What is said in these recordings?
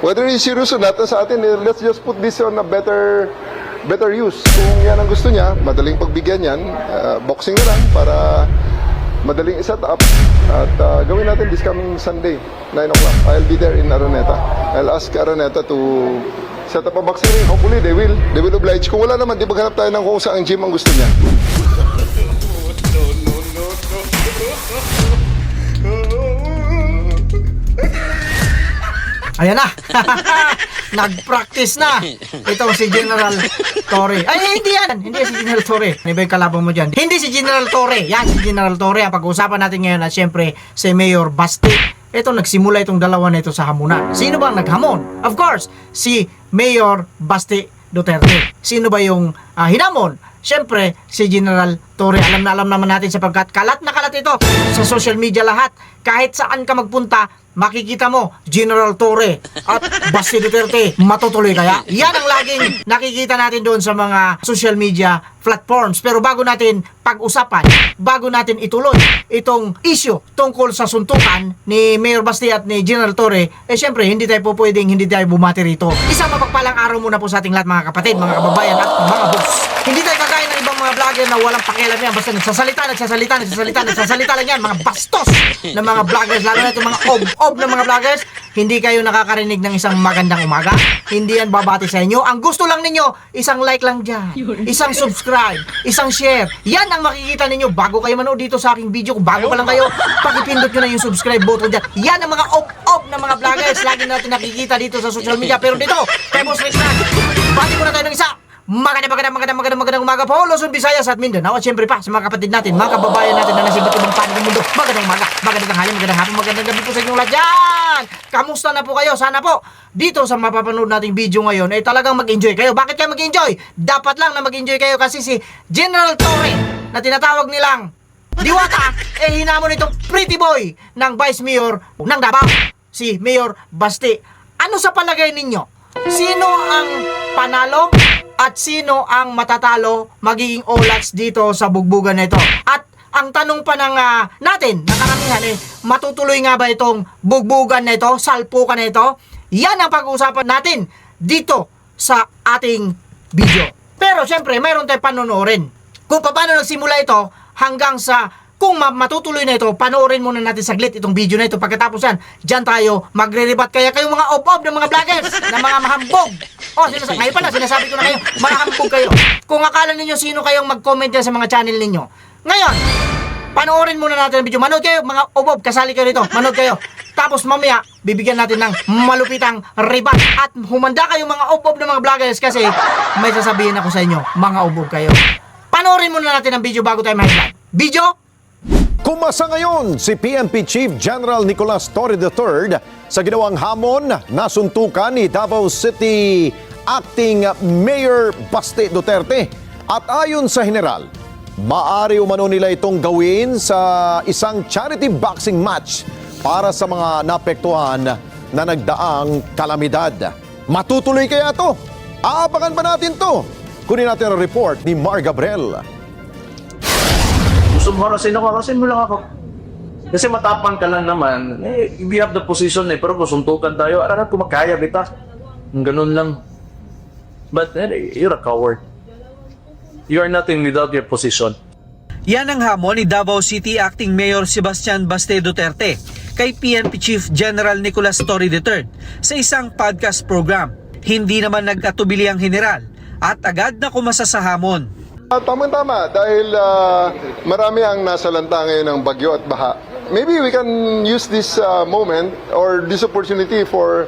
Whether he's serious or not, sa atin, let's just put this on a better use. Kung yan ang gusto niya, madaling pagbigyan yan, boxing na lang para madaling iset up. At gawin natin this coming Sunday, 9 o'clock. I'll be there in Araneta. I'll ask Araneta to set up a boxing ring. Hopefully, they will oblige. Kung wala naman, di maghanap tayo ng kung saan gym ang gusto niya. Ayan na. Nag-practice na. Ito si General Torre. Ay, hindi yan. Hindi si General Torre. Ano ba yung kalaban mo dyan? Hindi si General Torre. Yan si General Torre. Ang pag-uusapan natin ngayon at syempre si Mayor Basti. Ito, nagsimula itong dalawa na ito sa hamunan. Sino ba ang naghamon? Of course, si Mayor Basti Duterte. Sino ba yung hinamon? Siyempre, si General Torre. Alam naman natin sapagkat kalat na kalat ito sa social media lahat. Kahit saan ka magpunta, makikita mo General Torre at Basti Duterte. Matutuloy kaya? Yan ang laging nakikita natin doon sa mga social media platforms. Pero bago natin pag-usapan, bago natin ituloy itong issue tungkol sa suntukan ni Mayor Basti at ni General Torre, syempre hindi tayo bumati rito. Isang mapagpalang araw muna po sa ating lahat, mga kapatid, mga kababayan at mga boss. Hindi tayo kagaya ng ibang mga vlogger na walang pakialam yan. Basta nagsasalita lang yan. Mga bastos na mga vloggers, lalo na itong mga ob na mga vloggers. Hindi kayo nakakarinig ng isang magandang umaga. Hindi yan babati sa inyo. Ang gusto lang ninyo, isang like lang dyan, isang subscribe, isang share. Yan ang makikita ninyo bago kayo manood dito sa aking video. Kung bago pa lang kayo, pakipindot nyo na yung subscribe button dyan. Yan ang mga ob na mga vloggers. Lagi natin nakikita dito sa social media. Pero dito, kay Boss Rick na, bati muna tayo ng isa. Magandang umaga po, Luzon, Visayas at Mindanao. At syempre pa sa mga kapatid natin, mga kababayan natin na nasa iba't ibang panig ng mundo. Magandang umaga, magandang tanghali, magandang hapon, magandang gabi po sa inyong lahat dyan. Kamusta na po kayo? Sana po dito sa mapapanood nating video ngayon ay talagang mag-enjoy kayo. Bakit kayo mag-enjoy? Dapat lang na mag-enjoy kayo kasi si General Torre na tinatawag nilang Diwata, hinamon itong pretty boy ng Vice Mayor ng Davao, si Mayor Basti. Ano sa palagay ninyo? Sino ang panalo? At sino ang matatalo magiging olats dito sa bugbugan na ito? At ang tanong pa ng natin, na karamihan, matutuloy nga ba itong bugbugan na ito, salpukan na ito? Yan ang pag-uusapan natin dito sa ating video. Pero syempre, mayroon tayong panonoorin kung paano nagsimula ito hanggang sa kung matutuloy na ito. Panoorin muna natin saglit itong video na ito. Pagkatapos yan, dyan tayo magre-rebat. Kaya kayong mga ob-ob ng mga vloggers na mga mahambog. Ngayon pala, sinasabi ko na kayo, mahambog kayo. Kung akala ninyo sino kayong mag-comment dyan sa mga channel ninyo. Ngayon, panoorin muna natin ang video. Manood kayo, mga ob-ob, kasali kayo rito. Manood kayo. Tapos mamaya, bibigyan natin ng malupitang rebat. At humanda kayong mga ob-ob ng mga vloggers kasi may sasabihin ako sa inyo, mga ob-ob kayo. Panoorin muna natin ang video bago tayo mahilan. Video? Kumasa ngayon si PNP Chief General Nicolas Torre III sa ginawang hamon na suntukan ni Davao City Acting Mayor Basti Duterte. At ayon sa General, maaari umano nila itong gawin sa isang charity boxing match para sa mga naapektuhan na nagdaang kalamidad. Matutuloy kaya ito? Aabangan ba natin to? Kunin natin ang report ni Mar Gabriel. Gusto mo harasin mo lang ako. Kasi matapang ka lang naman. We have the position pero kung suntukan tayo, kung makaya kita. Ganun lang. But you're a coward. You are nothing without your position. Yan ang hamon ni Davao City Acting Mayor Sebastian Basti Duterte kay PNP Chief General Nicolas Torre III sa isang podcast program. Hindi naman nagkatubili ang general at agad na kumasa sa hamon. Tama-tama dahil marami ang nasalanta ngayon ng bagyo at baha. Maybe we can use this moment or this opportunity for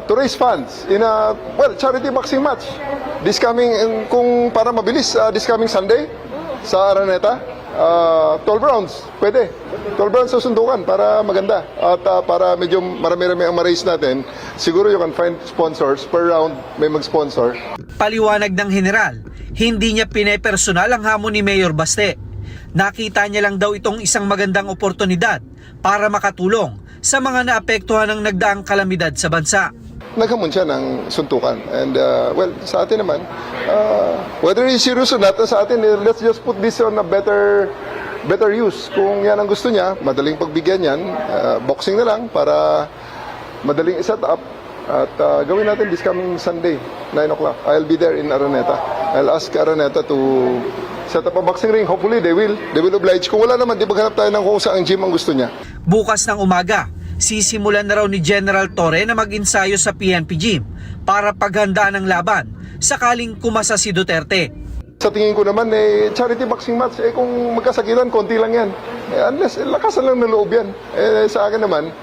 to raise funds in a charity boxing match. This coming, kung para mabilis, this coming Sunday sa Araneta, 12 rounds, pwede. 12 rounds sa sundukan para maganda. At para medyo marami-rami ang ma-raise natin, siguro you can find sponsors. Per round may mag-sponsor. Paliwanag ng general, hindi niya pinepersonal ang hamon ni Mayor Basti. Nakita niya lang daw itong isang magandang oportunidad para makatulong sa mga naapektuhan ng nagdaang kalamidad sa bansa. Naghamon siya ng suntukan. And sa atin naman, whether he's serious or not, sa atin, let's just put this on a better use. Kung yan ang gusto niya, madaling pagbigyan yan, boxing na lang para madaling iset up. At gawin natin this coming Sunday, 9 o'clock. I'll be there in Araneta. I'll ask Araneta to set up a boxing ring. Hopefully, they will oblige. Kung wala naman, di maghanap tayo ng kung saan gym ang gusto niya. Bukas ng umaga, sisimulan na raw ni General Torre na mag-ensayo sa PNP Gym para paghandaan ng laban sakaling kumasa si Duterte. Sa tingin ko naman, charity boxing match, kung magkasakitan, konti lang yan. Unless, lakasan lang ng loob yan. Sa akin naman,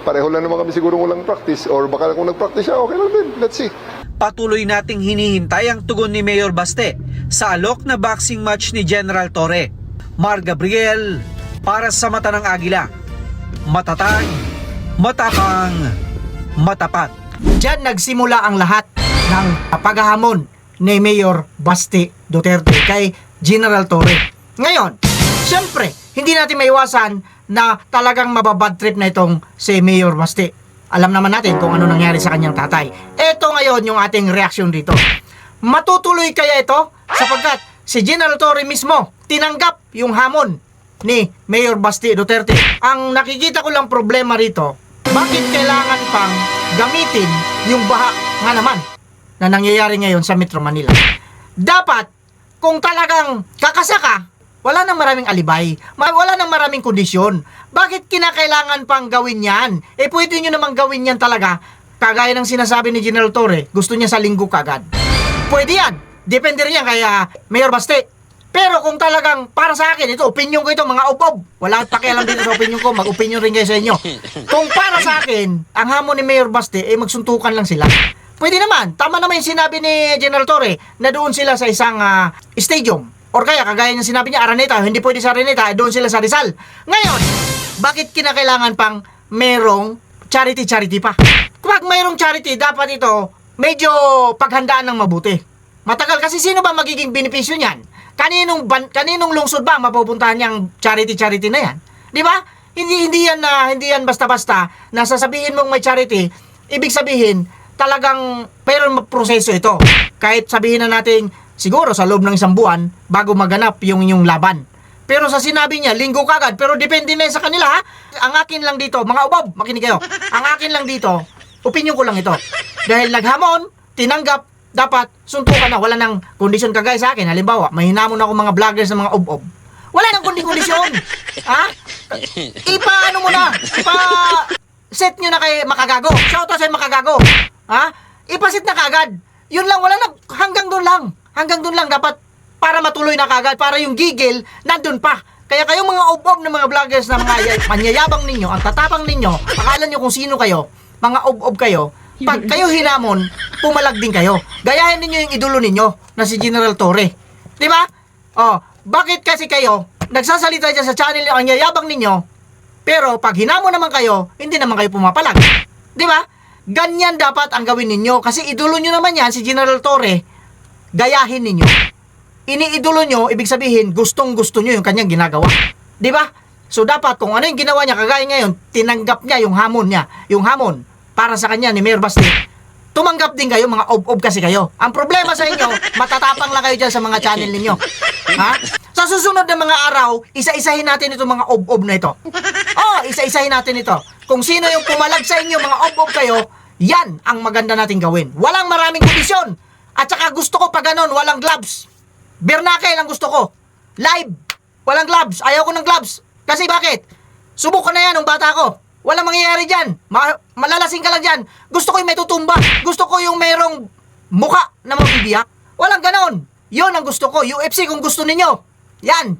pareho lang naman kami siguro walang practice. Or baka kung nag-practice siya, okay lang din. Let's see. Patuloy nating hinihintay ang tugon ni Mayor Baste sa alok na boxing match ni General Torre. Mar Gabriel, para sa mata ng Agila. Matatag, matapang, matapat. Diyan nagsimula ang lahat ng paghahamon ni Mayor Baste Duterte kay General Torre. Ngayon, siyempre, hindi natin maiwasan na talagang mababad trip na itong si Mayor Baste. Alam naman natin kung ano nangyari sa kanyang tatay. Ito ngayon yung ating reaksyon dito. Matutuloy kaya ito? Sapagkat si General Torre mismo tinanggap yung hamon ni Mayor Baste Duterte. Ang nakikita ko lang problema rito, bakit kailangan pang gamitin yung baha nga naman na nangyayari ngayon sa Metro Manila? Dapat, kung talagang kakasaka, wala nang maraming alibay, wala nang maraming kondisyon. Bakit kinakailangan pang gawin yan? Pwede nyo namang gawin yan talaga, kagaya ng sinasabi ni General Torre, gusto niya sa linggo kagad. Pwede yan, depende rin yan kaya Mayor Baste. Pero kung talagang para sa akin, ito, opinion ko ito, mga upob. Wala pakialam dito sa opinion ko, mag-opinion rin kayo sa inyo. Kung para sa akin, ang hamon ni Mayor Baste, magsuntukan lang sila. Pwede naman, tama naman yung sinabi ni General Torre na doon sila sa isang stadium. Or kaya, kagaya ng sinabi niya, Araneta, hindi pwede sa Araneta, doon sila sa Rizal. Ngayon, bakit kinakailangan pang merong charity pa? Kapag mayroong charity, dapat ito medyo paghandaan ng mabuti. Matagal kasi sino ba magiging benepisyo niyan? Kaninong lungsod ba mapupuntahan niyang charity na yan? Di ba? Hindi yan basta-basta na sasabihin mong may charity, ibig sabihin talagang mayroong proseso ito. Kahit sabihin na natin siguro sa loob ng isang buwan bago maganap yung laban. Pero sa sinabi niya, linggo kagad, pero depende na sa kanila ha. Ang akin lang dito, mga ubab, makinig kayo. Ang akin lang dito, opinion ko lang ito. Dahil naghamon, tinanggap, dapat suntukan na, wala nang kondisyon kagaya sa akin. Halimbawa, may hinamon ako mga vloggers ng mga ob-ob. Wala nang kondisyon. Ha? Ipa-ano mo na? Ipa-set nyo na kay Makagago. Shoutout sa Makagago. Ha? Ipa-set na kagad. Yun lang, wala na. Hanggang doon lang. Hanggang doon lang dapat para matuloy na kagad. Para yung gigil, nandun pa. Kaya kayong mga ob-ob ng mga vloggers na mga manyayabang ninyo, ang tatapang ninyo, akala nyo kung sino kayo, mga ob-ob kayo, pag kayo hinamon, pumalag din kayo. Gayahin ninyo yung idolo ninyo na si General Torre. Di ba? Bakit kasi kayo nagsasalita dyan sa channel ang yayabang ninyo, pero pag hinamon naman kayo, hindi naman kayo pumapalag. Di ba? Ganyan dapat ang gawin ninyo kasi idolo nyo naman yan, si General Torre, gayahin ninyo. Iniidolo nyo, ibig sabihin, gustong-gusto nyo yung kanyang ginagawa. Di ba? So dapat kung ano yung ginawa niya kagaya ngayon, tinanggap niya yung hamon niya. Yung hamon para sa kanya ni Mayor Baste, tumanggap din kayo, mga ob-ob kasi kayo. Ang problema sa inyo, matatapang lang kayo dyan sa mga channel ninyo. Ha? Sa susunod na mga araw, isa-isahin natin itong mga ob-ob na ito. Isa-isahin natin ito. Kung sino yung pumalag sa inyo, mga ob-ob kayo, yan ang maganda nating gawin. Walang maraming kondisyon. At saka gusto ko pa ganon, walang gloves. Bernakel ang gusto ko. Live. Walang gloves. Ayaw ko ng gloves. Kasi bakit? Subukan na yan ng bata ko. Walang mangyayari dyan. Malalasing ka lang dyan. Gusto ko yung may tutumba. Gusto ko yung mayroong muka na mabibiyak. Walang ganon. Yun ang gusto ko. UFC kung gusto ninyo. Yan.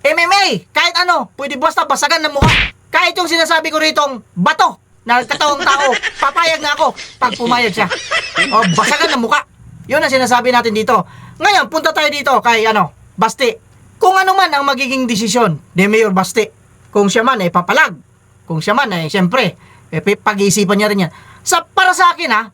MMA. Kahit ano. Pwede basta basagan ng muka. Kahit yung sinasabi ko ritong bato na katawang tao. Papayag na ako pag pumayag siya. Basagan ng muka. Yun ang sinasabi natin dito. Ngayon, punta tayo dito kay Baste. Kung ano man ang magiging desisyon ni Mayor Baste. Kung siya man ay papalag. Kung siya man ay siyempre, pag-iisipan niya rin yan. Para sa akin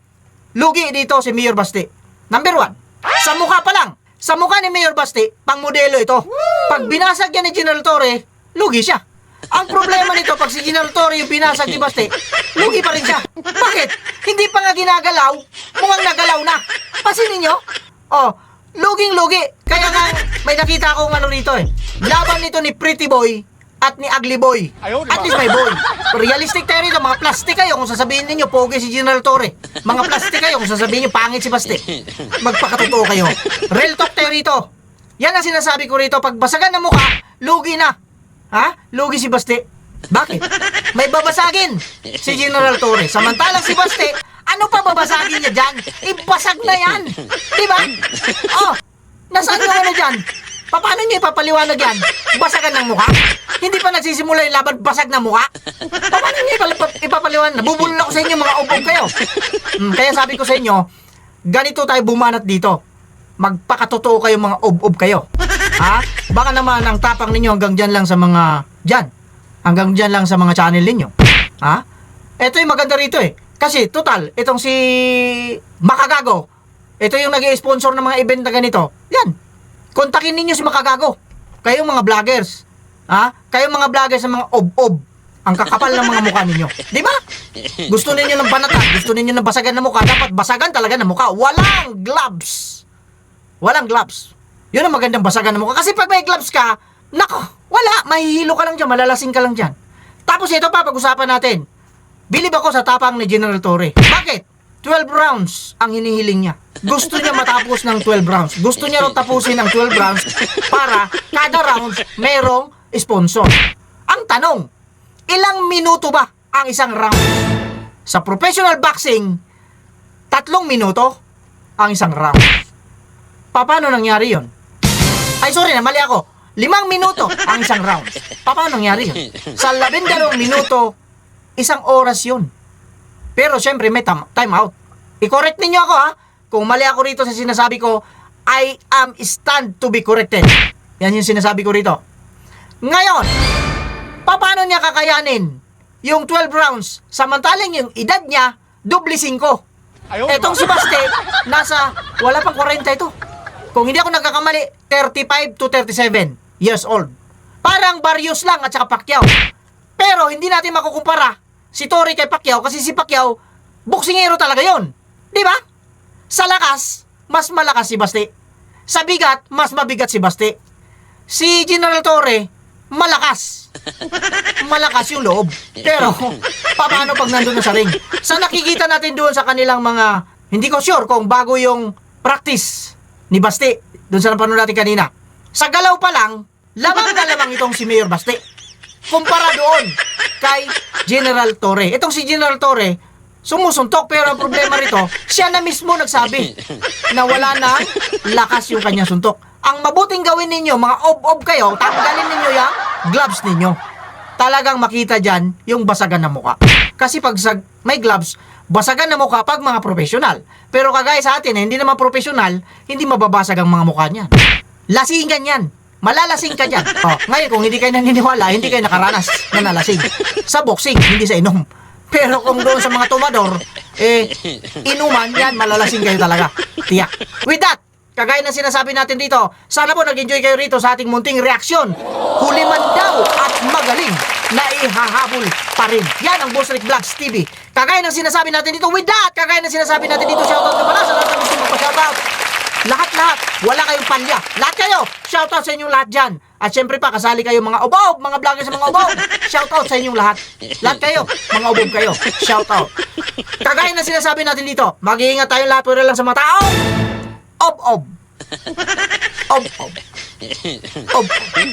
lugi dito si Mayor Baste. Number 1, sa mukha pa lang. Sa mukha ni Mayor Baste, pang modelo ito. Pag binasag yan ni General Torre, lugi siya. Ang problema nito, pag si General Torre yung binasag ni Baste, lugi pa rin siya. Bakit? Hindi pa nga ginagalaw, mukhang nagalaw na. Pasinin nyo? Luging-lugi. Kaya nga, may nakita akong rito Laban nito ni Pretty Boy at ni Ugly Boy. At least may boy. Realistic tayo rito, mga plastic kayo kung sasabihin ninyo, pogi si General Torre. Mga plastic kayo kung sasabihin nyo, pangit si Baste. Magpakatotoo kayo. Real talk tayo rito. Yan ang sinasabi ko rito, pag basagan ng mukha, lugi na. Ha? Lugi si Baste. Bakit? May babasagin si General Torre. Samantalang si Baste, ano pa babasagin niya dyan? Ibasag na yan. Diba? Oh, nasaan yung ano dyan? Paano niyo ipapaliwanag yan? Basagan ng mukha? Hindi pa nagsisimula yung laban, basag na mukha? Paano niyo ipapaliwanag? Nabubulol ako sa inyo, mga ubog kayo. Kaya sabi ko sa inyo, ganito tayo bumanat dito. Magpakatotoo kayo, mga ob-ob kayo. Ha? Baka naman ang tapang ninyo hanggang dyan lang sa mga dyan. Hanggang dyan lang sa mga channel ninyo. Ha? Ito yung maganda rito eh. Kasi total, itong si Makagago, ito yung nag-i-sponsor ng mga event na ganito. Yan. Kontakin ninyo si Makagago. Kayong mga vloggers. Ha? Kayong mga vloggers sa mga ob-ob. Ang kakapal ng mga mukha ninyo. Di ba? Gusto ninyo ng banatan, gusto ninyo ng basagan ng mukha, dapat basagan talaga ng mukha. Walang gloves. Walang gloves. Yun ang magandang basagan ng mukha. Kasi pag may gloves ka, nako, wala. Mahihilo ka lang dyan, malalasing ka lang dyan. Tapos ito pa, pag-usapan natin. Bilib ako sa tapang ni General Torre. Bakit? 12 rounds ang hinihiling niya. Gusto niya matapos ng 12 rounds. Gusto niya rin tapusin ng 12 rounds para kada rounds merong sponsor. Ang tanong, ilang minuto ba ang isang round? Sa professional boxing, 3 minuto ang isang round. Paano nangyari yon? Ay, sorry na, mali ako. 5 minuto ang isang round. Paano nangyari yun? Sa 12 minuto, 1 oras yun. Pero syempre may time out. I-correct ninyo ako ha. Kung mali ako rito sa sinasabi ko, I am stand to be corrected. Yan yung sinasabi ko rito. Ngayon, paano niya kakayanin yung 12 rounds samantalang yung edad niya, doble 5? Etong si Baste, nasa, wala pang 40 ito. Kung hindi ako nagkakamali, 35 to 37 years old. Parang Barrios lang at saka Pacquiao. Pero hindi natin makukumpara si Torre kay Pacquiao kasi si Pacquiao, boksingero talaga yon, di ba? Sa lakas, mas malakas si Baste. Sa bigat, mas mabigat si Baste. Si General Torre, malakas. Malakas yung loob. Pero, paano pag nandun na sa ring? Sa nakikita natin doon sa kanilang mga, hindi ko sure kung bago yung practice ni Baste, doon sa napanood natin kanina. Sa galaw pa lang, lamang na lamang itong si Mayor Baste. Kumpara doon kay General Torre. Itong si General Torre, sumusuntok, pero ang problema rito, siya na mismo nagsabi na wala na lakas yung kanyang suntok. Ang mabuting gawin ninyo, mga ob-ob kayo, tanggalin ninyo yung gloves ninyo. Talagang makita dyan yung basagan ng mukha. Kasi pag may gloves, basagan ng mukha pag mga profesional. Pero kagaya sa atin, hindi naman profesional, hindi mababasag ang mga mukha niyan. Lasingan yan. Malalasing ka dyan. Oh, ngayon, kung hindi kayo naniniwala, hindi kayo nakaranas na nalasing. Sa boxing, hindi sa inom. Pero kung doon sa mga tumador, inuman, yan, malalasing kayo talaga. Tiyak. With that, kagaya ng sinasabi natin dito, sana po nag-enjoy kayo rito sa ating munting reaksyon. Huli man daw at magaling na ihahabol pa rin. Yan ang Boss Rick Vlogs TV. Kagaya ng sinasabi natin dito, with that, kagaya ng sinasabi natin dito, shoutout na pala sa lahat ng gusto magpa-shoutout. Lahat, wala kayong palya. Lahat kayo, shoutout sa inyong lahat dyan. At syempre pa, kasali kayo mga obog, mga vloggers sa mga obog. Shoutout sa inyong lahat. Lahat kayo, mga obog kayo. Shoutout. Kagaya na sinasabi natin dito, mag-iingat tayong lahat, pero lang sa mga tao. Ob-ob. Ob-ob. Ob-ob.